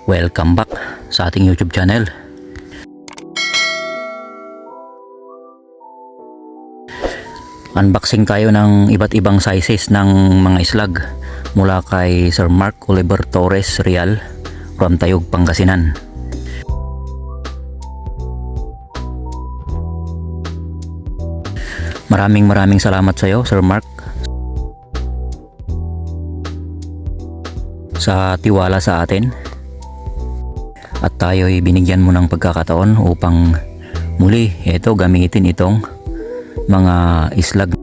Welcome back sa ating YouTube channel. Unboxing tayo ng iba't ibang sizes ng mga islag mula kay Sir Mark Oliver Torres Real from Tayug, Pangasinan. Maraming salamat sa iyo, Sir Mark, sa tiwala sa atin. At tayo'y binigyan mo ng pagkakataon upang muli gamitin itong mga islag.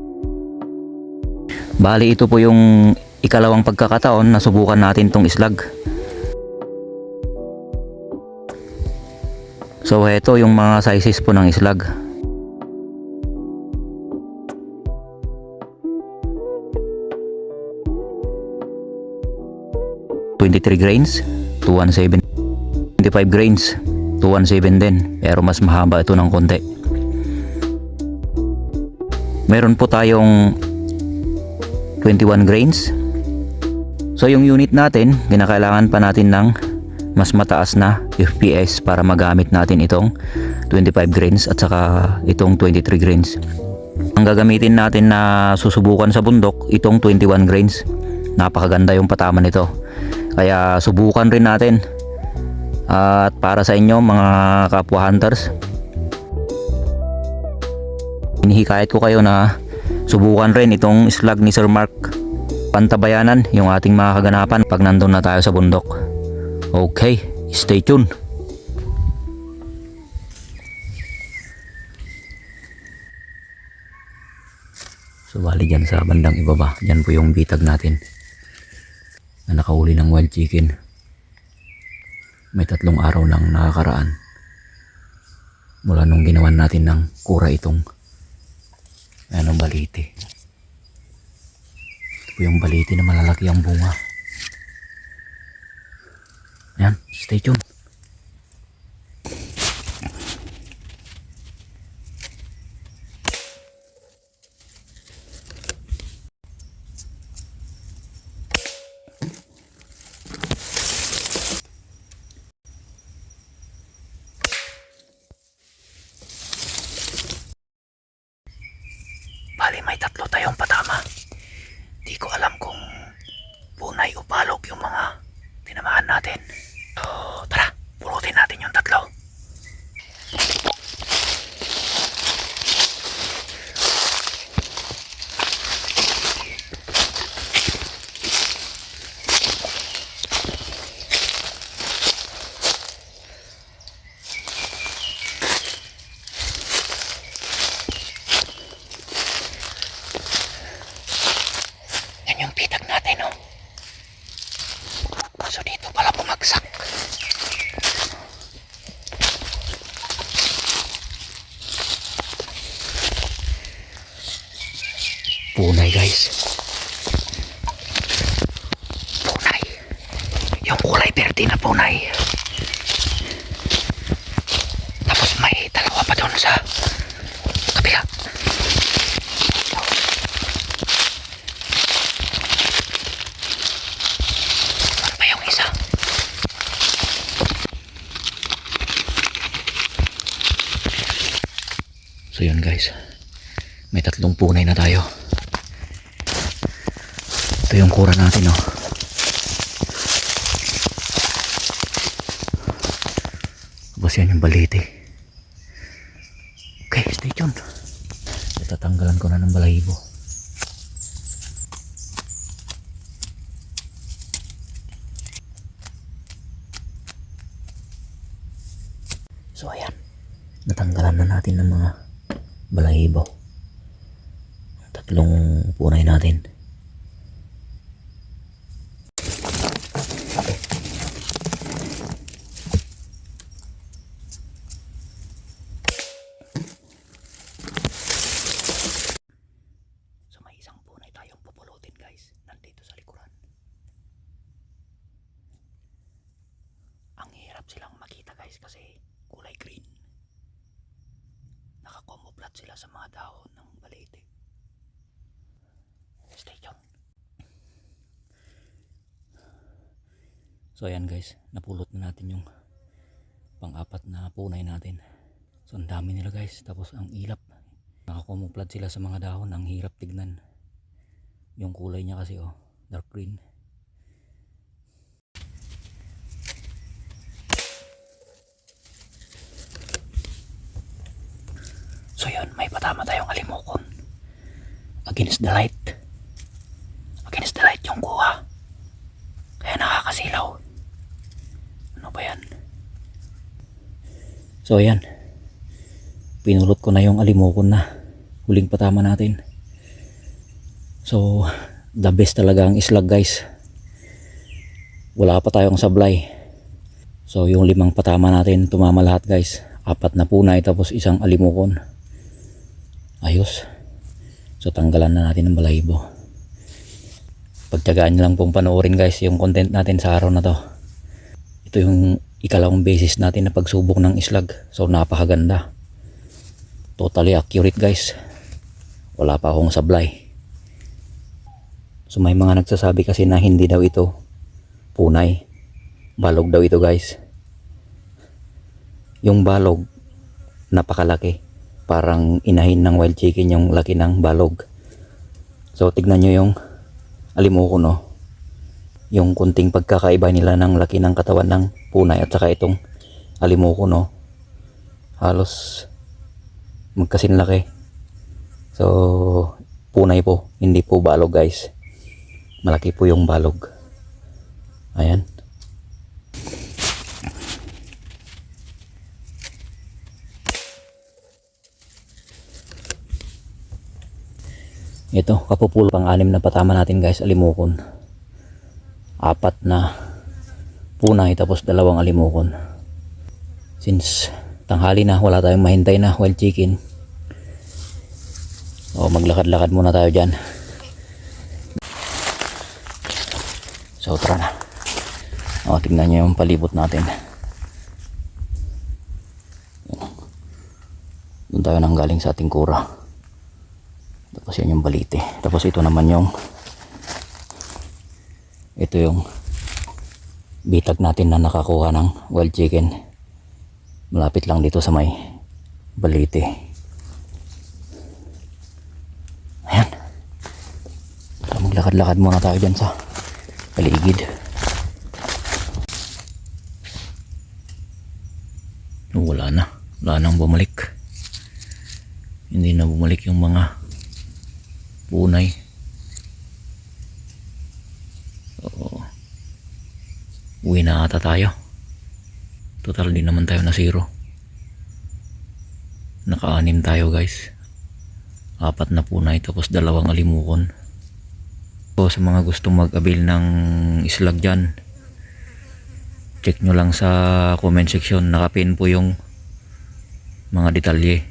Bali, ito po yung ikalawang pagkakataon na subukan natin tong islag. So ito yung mga sizes po ng islag. $23 grains to 170. 25 grains to 1.7 din, pero mas mahaba ito ng konti. Meron po tayong 21 grains. So yung unit natin, kinakailangan pa natin ng mas mataas na FPS para magamit natin itong 25 grains at saka itong 23 grains. Ang gagamitin natin na susubukan sa bundok, itong 21 grains. Napakaganda yung patama nito, kaya subukan rin natin. At para sa inyo mga kapwa hunters, hinihikayat ko kayo na subukan rin itong islag ni Sir Mark. Pantabayanan yung ating mga kaganapan pag nandun na tayo sa bundok. Okay, stay tuned. So bali dyan sa bandang ibaba, dyan po yung bitag natin na nakahuli ng wild chicken. May 3 araw nang nakakaraan mula nung ginawan natin ng kura itong baliti. Ito po yung baliti na malalaki ang bunga. Ayan, stay tuned. Bali, may 3 tayong patama. Di ko alam kung punay o palog yung mga tinamaan natin. So, tara, pulutin natin yung 3. Yan yung pitag natin, oh. So dito pala bumagsak. Punay, guys. Punay. Yung kulay verde na punay. Tapos may 2 pa doon sa kabila. So yun, guys, may 3 punay na tayo. Ito yung kura natin, oh. Tapos yan yung baliti. Okay, stay tuned. Tatanggalan ko na ng balahibo. So ayan, natanggalan na natin ng mga balahibo. 3 punay natin. Okay. So may isang punay tayong pupulutin, guys. Nandito sa likuran. Ang hirap silang makita, guys, kasi kulay green. Nakakamuflat sila sa mga dahon ng balete. Stay tuned. So ayan guys, napulot na natin yung pang-apat na punay natin. So ang dami nila guys, tapos ang ilap. Nakakumuplat sila sa mga dahon, ang hirap tignan. Yung kulay niya kasi dark green. So yun, may patama tayong alimokon. Against the light. Against the light yung kuha. Kaya nakakasilaw. Ano ba yan? So ayan. Pinulot ko na yung alimokon na huling patama natin. So the best talaga ang islag guys. Wala pa tayong sablay. So yung 5 patama natin tumama lahat guys. 4 na punay tapos isang alimokon. Ayos. So tanggalan na natin ng balahibo. Pagtyagaan nyo lang pong panoorin guys yung content natin sa araw na to. Ito yung ikalawang beses natin na pagsubok ng islag. So napakaganda. Totally accurate guys. Wala pa akong sablay. So may mga nagsasabi kasi na hindi daw ito punay. Balog daw ito guys. Yung balog napakalaki. Parang inahin ng wild chicken yung laki ng balog. So tignan nyo yung alimokon yung kunting pagkakaiba nila ng laki ng katawan ng punay at saka itong alimokon halos magkasin laki. So punay po, hindi po balog guys. Malaki po yung balog. Ayan. Ito, kapupulo pang-6 na patama natin guys, alimokon. 4 na punay tapos 2 alimokon. Since tanghali na, wala tayong mahintay na wild chicken. O maglakad-lakad muna tayo dyan. So tara na. O tingnan nyo yung palibot natin. Doon tayo nang galing sa ating kura. Tapos yan yung balite. Tapos ito naman yung bitag natin na nakakuha ng wild chicken. Malapit lang dito sa may balite. Ayan. So, maglakad-lakad muna tayo dyan sa paligid. Wala na. Wala nang bumalik. Hindi na bumalik yung mga punay. So, uwi na ata tayo. Total din naman tayo na 0. Naka-6 tayo guys. 4 na punay tapos 2 alimokon. So sa mga gustong mag-avail ng islag dyan, check nyo lang sa comment section. Nakapin po yung mga detalye.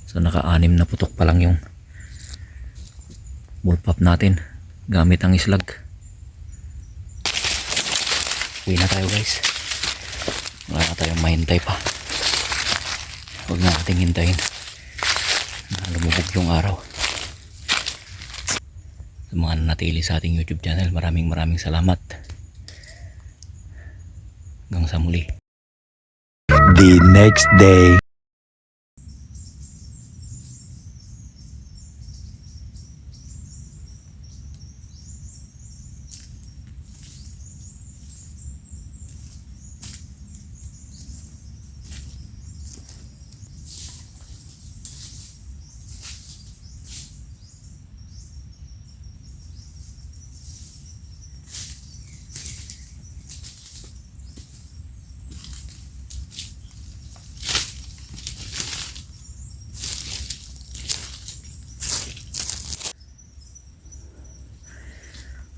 So naka-6 na putok pa lang yung bullpup natin gamit ang islag. Uwi na tayo guys. Wala na tayong mahintay pa. Huwag na nating hintayin na lumubog yung araw. Sa mga nanatili sa ating YouTube channel, maraming salamat. Hanggang sa muli. The next day.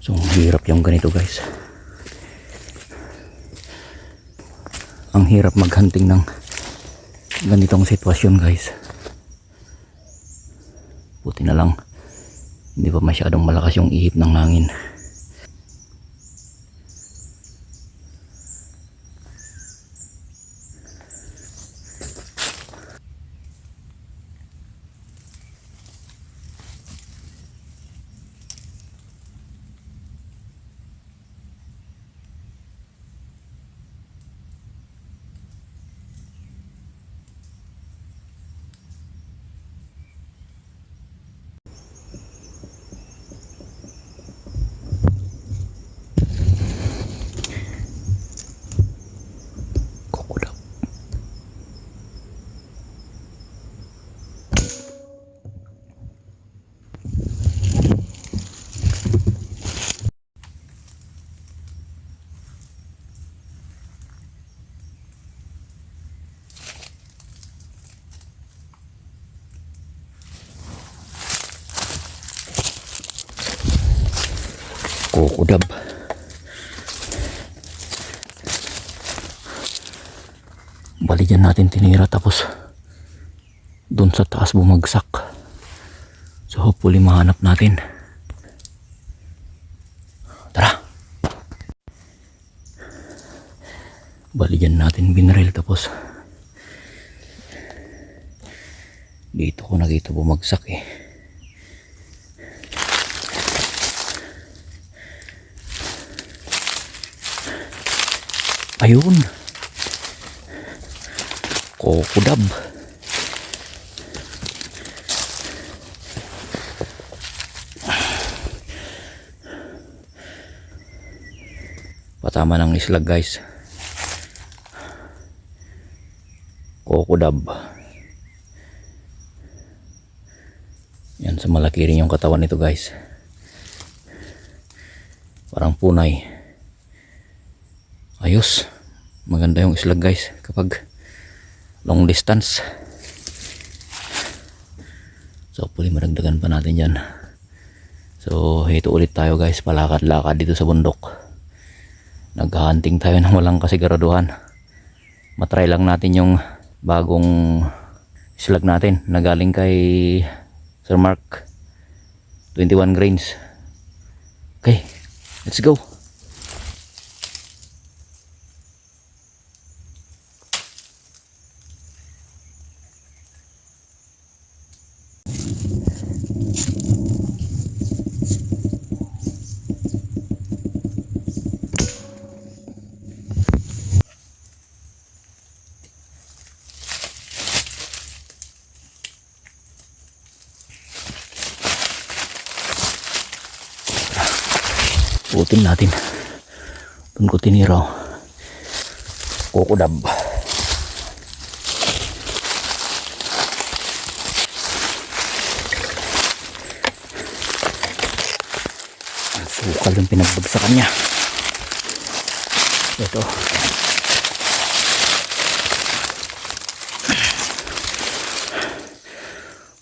So hirap yung ganito guys. Ang hirap maghunting ng ganitong sitwasyon guys. Buti na lang hindi pa masyadong malakas yung ihip ng hangin. Kukudab. Bali dyan natin tinira tapos dun sa taas bumagsak. So hopefully mahanap natin. Tara. Bali dyan natin binrel tapos dito ko nakita bumagsak eh. Ayun. Kukudab. Patama ng islag guys. Kukudab. Yan, sa malaki rin yung katawan nito guys. Parang punay. Ayos. Maganda yung islag guys kapag long distance. So hopefully maragdagan pa natin dyan. So ito ulit tayo guys, palakad-lakad dito sa bundok. Naghahunting tayo ng walang kasiguraduhan. Matry lang natin yung bagong islag natin na galing kay Sir Mark, 21 grains. Okay, let's go. Putin natin. Doon ko tinira. Kukudab. Ang sukal yung pinagbagsakan niya. Ito.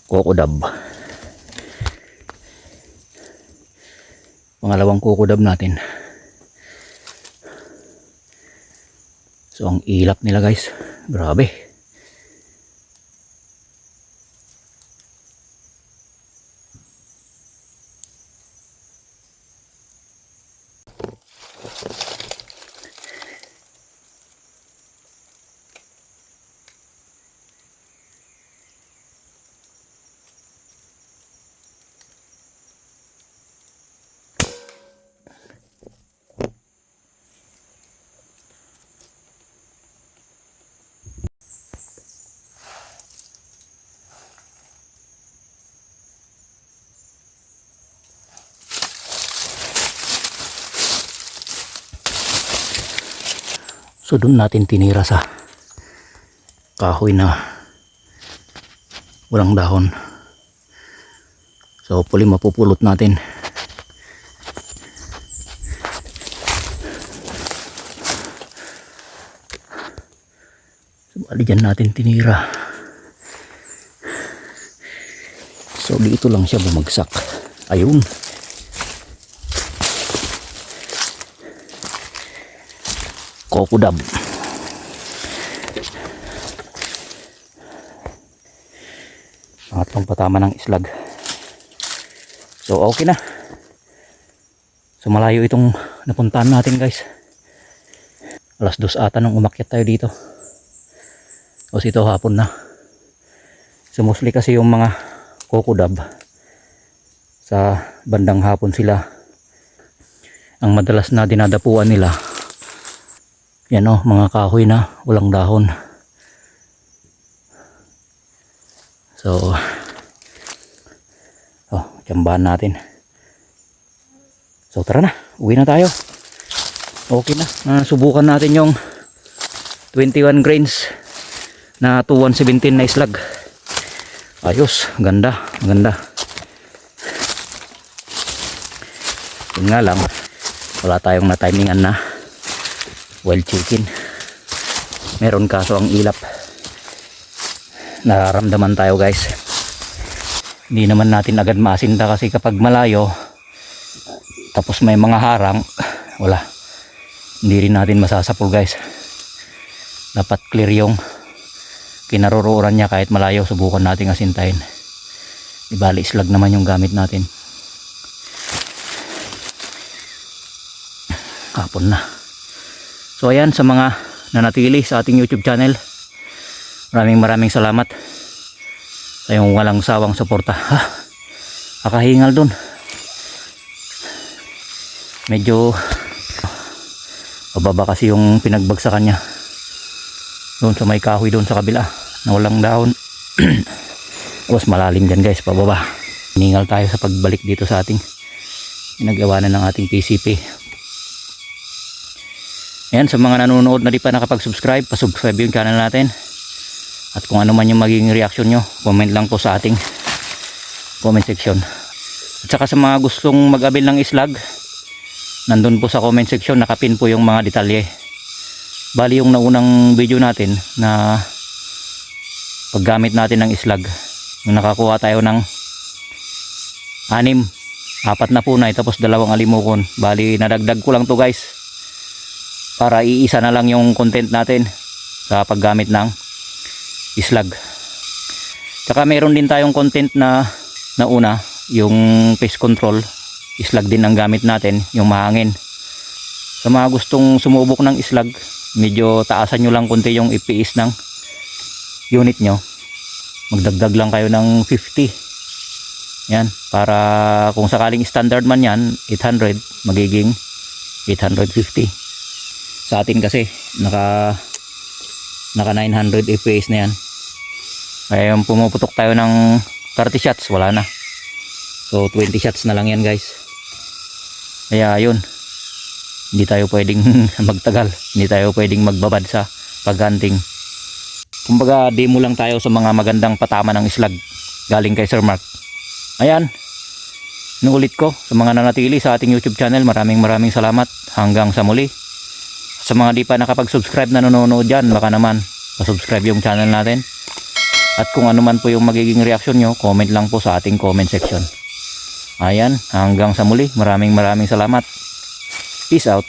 Kukudab. Pangalawang kukudab natin. So ang ilap nila guys, grabe. So doon natin tinira sa kahoy na walang dahon. So hopefully mapupulot natin. So bali dyan natin tinira. So dito lang siya bumagsak. Ayun. Kukudab. Pangatlong patama ng islag. So okay na. So malayo itong napuntahan natin guys. 2:00 ata nung umakyat tayo dito. O ito hapon na. So mostly kasi yung mga kukudab sa bandang hapon sila ang madalas na dinadapuan nila. Yan o, mga kahoy na walang dahon. So tsambahan natin. So tara na, uwi na tayo. Okay na, subukan natin yung 21 grains na 2117 na islag. Ayos, ganda, maganda. Yun nga lang, wala tayong na-timingan na wild chicken. Meron kaso ang ilap. Nararamdaman tayo guys. Hindi naman natin agad maasinta kasi kapag malayo Tapos may mga harang, wala, hindi rin natin masasapol guys. Dapat clear yung kinarorooran niya kahit malayo. Subukan natin asintahin. Ibali slag naman yung gamit natin. Hapon na. So ayan, sa mga nanatili sa ating YouTube channel, maraming salamat sa yung walang sawang suporta. Akahingal dun. Medyo mababa kasi yung pinagbagsakan niya doon sa may kahoy doon sa kabila na walang dahon. Tapos malalim dyan guys, pababa. Hiningal tayo sa pagbalik dito sa ating pinag-iwanan ng ating PCP. Ayan, sa mga nanonood na di pa nakapag-subscribe, pasubscribe yung channel natin. At kung ano man yung magiging reaction nyo, comment lang po sa ating comment section. At saka sa mga gustong mag-abil ng islag, nandun po sa comment section, nakapin po yung mga detalye. Bali yung naunang video natin na paggamit natin ng islag, yung nakakuha tayo ng 4 na punay tapos 2 alimukon. Bali nadagdag ko lang to guys para iisa na lang yung content natin sa paggamit ng islag. Tsaka meron din tayong content na una, yung pest control, islag din ang gamit natin, yung mahangin. Sa mga gustong sumubok ng islag, medyo taasan nyo lang konti yung FPS ng unit nyo. Magdagdag lang kayo ng 50. Yan, para kung sakaling standard man yan 800, magiging 850. Sa atin kasi naka 900 FPS na yan. Kaya yung pumuputok tayo ng 30 shots, wala na. So 20 shots na lang yan guys. Kaya yun, hindi tayo pwedeng magtagal, hindi tayo pwedeng magbabad sa paghunting. Kumbaga demo lang tayo sa mga magandang patama ng islag galing kay Sir Mark. Ayan, inuulit ko sa mga nanatili sa ating YouTube channel, maraming salamat. Hanggang sa muli. Sa mga di pa nakapag-subscribe na nanonood dyan, baka naman pasubscribe yung channel natin. At kung ano man po yung magiging reaction nyo, comment lang po sa ating comment section. Ayan, hanggang sa muli, maraming salamat. Peace out.